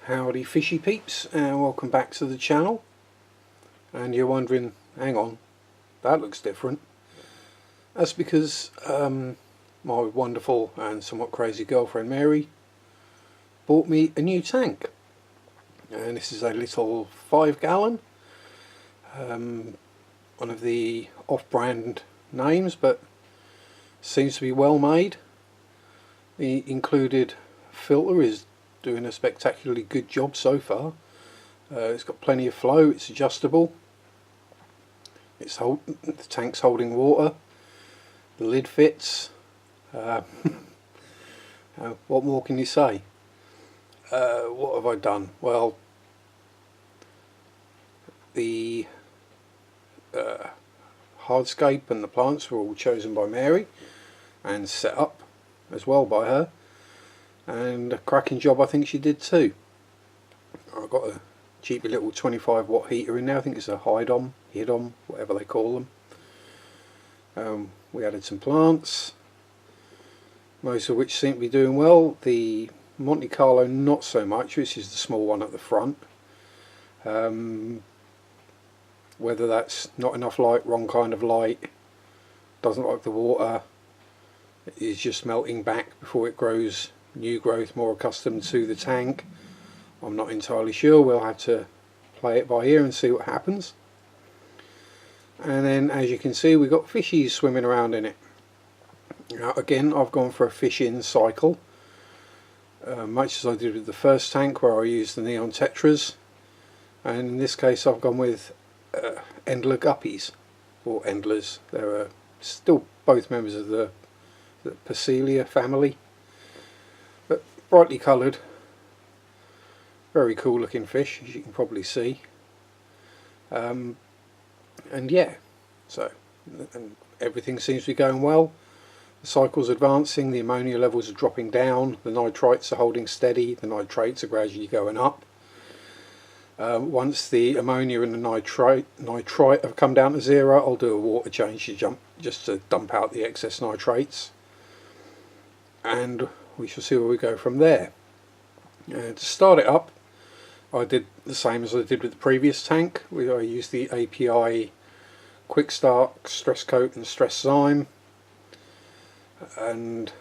Howdy fishy peeps, and welcome back to the channel. And you're wondering, hang on, that looks different. That's because my wonderful and somewhat crazy girlfriend Mary bought me a new tank, and this is a little 5-gallon, one of the off-brand names, but seems to be well made. The included filter is doing a spectacularly good job so far. It's got plenty of flow, it's adjustable, the tank's holding water, the lid fits. What more can you say? What have I done? Well, the hardscape and the plants were all chosen by Mary and set up as well by her, and a cracking job I think she did too. I've got a cheapy little 25-watt heater in there. I think it's a Hidom, whatever they call them. We added some plants, most of which seem to be doing well. The Monte Carlo not so much, which is the small one at the front. Whether that's not enough light, wrong kind of light, doesn't like the water, it is just melting back before it grows new growth more accustomed to the tank, I'm not entirely sure. We'll have to play it by ear and see what happens. And then, as you can see, we've got fishies swimming around in it. Now again, I've gone for a fish-in cycle, much as I did with the first tank where I used the neon tetras, and in this case I've gone with Endler guppies, or Endlers. They're still both members of the Passelia family, but brightly coloured, very cool looking fish, as you can probably see. And yeah, so and everything seems to be going well. The cycle's advancing, the ammonia levels are dropping down, the nitrites are holding steady, the nitrates are gradually going up. Once the ammonia and the nitrite have come down to zero, I'll do a water change just to dump out the excess nitrates, and we shall see where we go from there. To start it up, I did the same as I did with the previous tank. I used the API Quick Start Stress Coat and Stress Zyme, and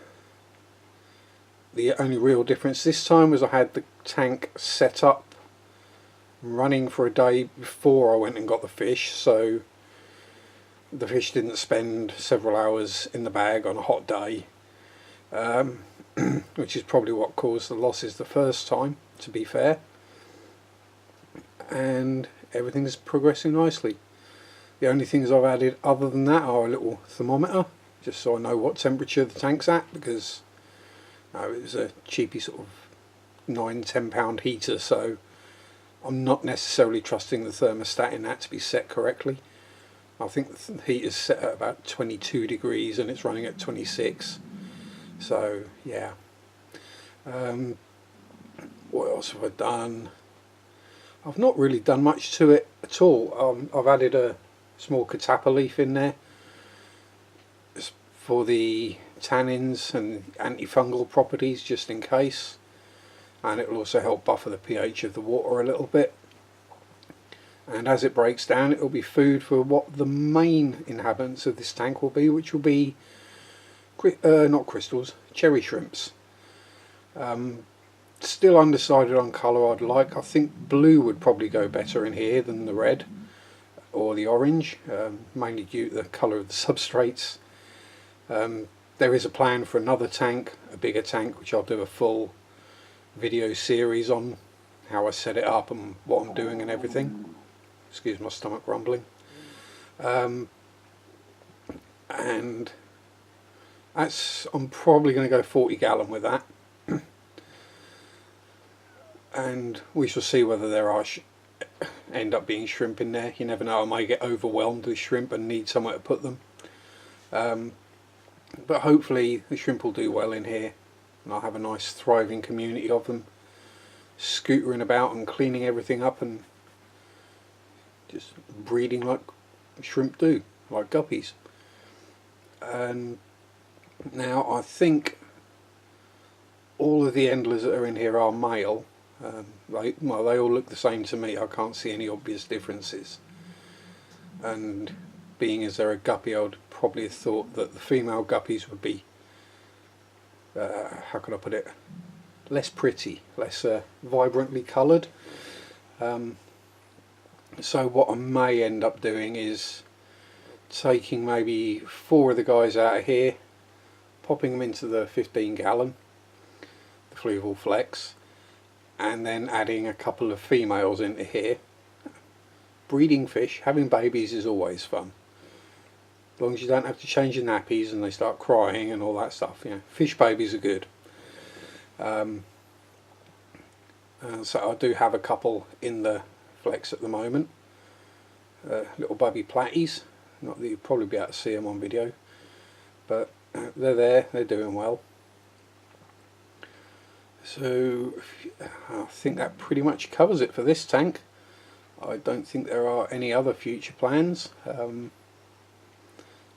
the only real difference this time was I had the tank set up running for a day before I went and got the fish, so the fish didn't spend several hours in the bag on a hot day, which is probably what caused the losses the first time, to be fair. And everything's progressing nicely. The only things I've added other than that are a little thermometer, just so I know what temperature the tank's at, because it was a cheapy sort of £9–10 heater, so I'm not necessarily trusting the thermostat in that to be set correctly. I think the heater's set at about 22 degrees and it's running at 26. So yeah. What else have I done? I've not really done much to it at all. I've added a small catappa leaf in there for the tannins and antifungal properties, just in case, and it will also help buffer the pH of the water a little bit. And as it breaks down, it will be food for what the main inhabitants of this tank will be, which will be not crystals, cherry shrimps. Still undecided on colour I'd like. I think blue would probably go better in here than the red or the orange, mainly due to the colour of the substrates. There is a plan for another tank, a bigger tank, which I'll do a full video series on, how I set it up and what I'm doing and everything. Excuse my stomach rumbling. And I'm probably going to go 40-gallon with that. And we shall see whether there are end up being shrimp in there. You never know, I may get overwhelmed with shrimp and need somewhere to put them. But hopefully the shrimp will do well in here, and I'll have a nice thriving community of them scootering about and cleaning everything up and just breeding like shrimp do, like guppies. And now I think all of the endlers that are in here are male, They all look the same to me. I can't see any obvious differences. And being as they're a guppy, I would probably have thought that the female guppies would be, how can I put it, less pretty, less vibrantly coloured. So what I may end up doing is taking maybe 4 of the guys out of here, popping them into the 15 gallon, the Fluval Flex, and then adding a couple of females into here. Breeding fish, having babies is always fun. As long as you don't have to change your nappies and they start crying and all that stuff. You know, fish babies are good. So I do have a couple in the Flex at the moment. Little baby platies. Not that you'd probably be able to see them on video, but they're there, they're doing well. So I think that pretty much covers it for this tank. I don't think there are any other future plans. As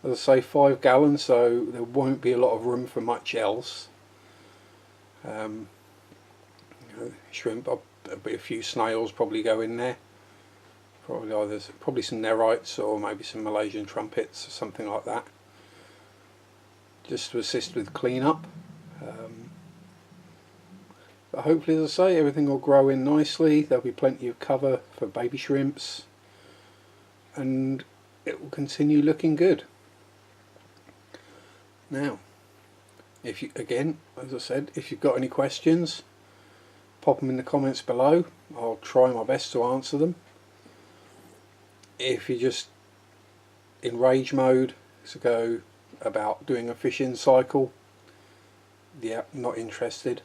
I say, 5 gallons, so there won't be a lot of room for much else. Shrimp, there'll be a few snails probably go in there. Probably some nerites or maybe some Malaysian trumpets or something like that, just to assist with cleanup. But hopefully, as I say, everything will grow in nicely. There'll be plenty of cover for baby shrimps, and it will continue looking good. Now, if you, again, as I said, if you've got any questions, pop them in the comments below. I'll try my best to answer them. If you're just in rage mode to go about doing a fishing cycle, yeah, not interested.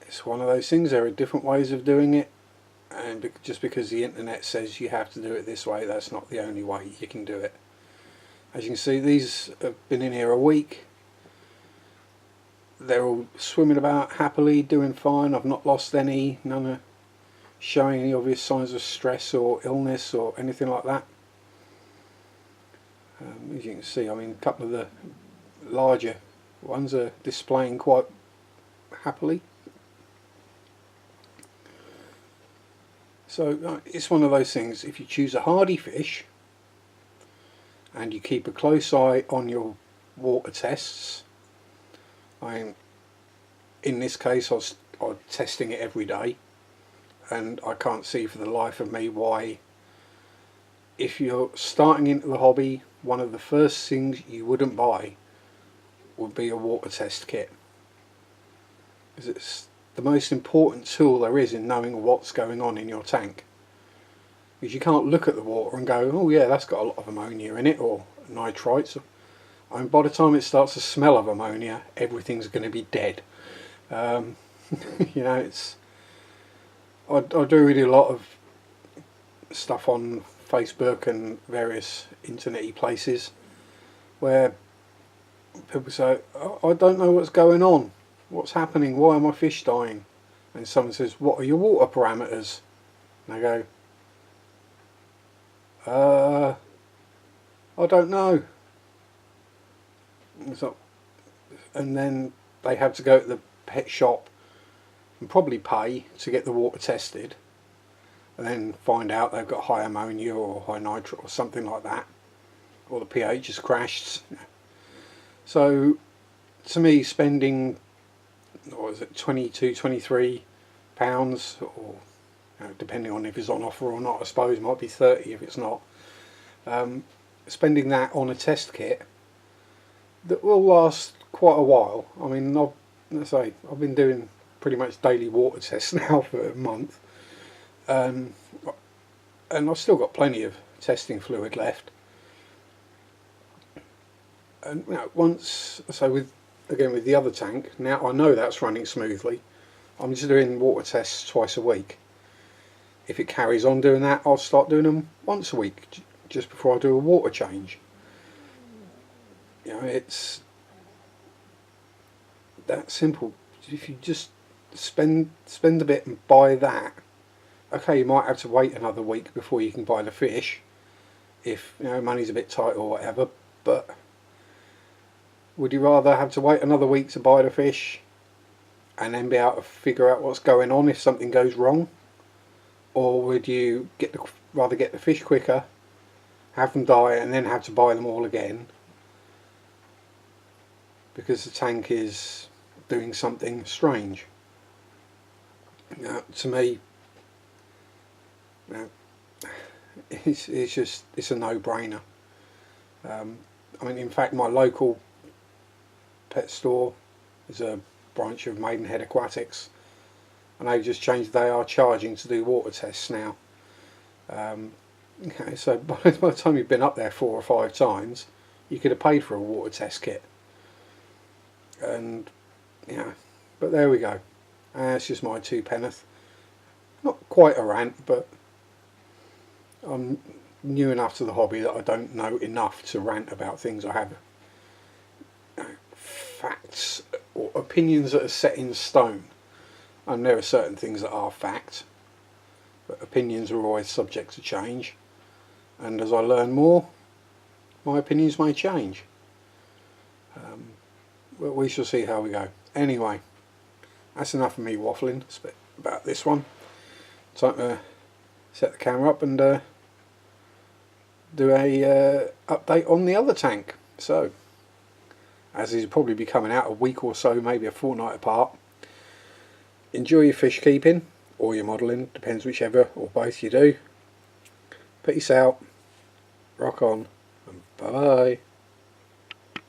It's one of those things. There are different ways of doing it, and just because the internet says you have to do it this way, that's not the only way you can do it. As you can see, these have been in here a week. They're all swimming about happily, doing fine. I've not lost any. None are showing any obvious signs of stress or illness or anything like that. As you can see, I mean, a couple of the larger ones are displaying quite happily. So it's one of those things. If you choose a hardy fish and you keep a close eye on your water tests, in this case I was testing it every day, and I can't see for the life of me why, if you're starting into the hobby, one of the first things you wouldn't buy would be a water test kit, because it's the most important tool there is in knowing what's going on in your tank. Because you can't look at the water and go, oh yeah, that's got a lot of ammonia in it, or nitrites. I mean, by the time it starts to smell of ammonia, everything's going to be dead. You know, it's. I do read a lot of stuff on Facebook and various internet-y places where people say, oh, I don't know what's going on. What's happening? Why are my fish dying? And someone says, what are your water parameters? And I go, I don't know. And then they have to go to the pet shop and probably pay to get the water tested, and then find out they've got high ammonia or high nitrate or something like that, or the pH has crashed. So to me, spending, what is it, £22-23, or depending on if it's on offer or not, I suppose it might be 30 if it's not, spending that on a test kit that will last quite a while. I mean, I've been doing pretty much daily water tests now for a month, and I've still got plenty of testing fluid left. And once, so with the other tank, now I know that's running smoothly. I'm just doing water tests twice a week. If it carries on doing that, I'll start doing them once a week, just before I do a water change. You know, it's that simple. If you just spend a bit and buy that, okay, you might have to wait another week before you can buy the fish, if money's a bit tight or whatever, but would you rather have to wait another week to buy the fish and then be able to figure out what's going on if something goes wrong? Or would you rather get the fish quicker, have them die, and then have to buy them all again because the tank is doing something strange? To me, it's a no-brainer. I mean, in fact, my local pet store is a branch of Maidenhead Aquatics, and they've just changed. They are charging to do water tests now. Okay, so by the time you've been up there 4 or 5 times, you could have paid for a water test kit. And yeah, but there we go. It's just my 2 penneth. Not quite a rant, but I'm new enough to the hobby that I don't know enough to rant about things. I have facts or opinions that are set in stone, and there are certain things that are fact, but opinions are always subject to change, and as I learn more, my opinions may change. But we shall see how we go. Anyway, that's enough of me waffling about this one. Time to set the camera up and do a update on the other tank. So, as these will probably be coming out a week or so, maybe a fortnight apart, enjoy your fish keeping or your modelling, depends whichever or both you do. Peace out, rock on, and bye bye.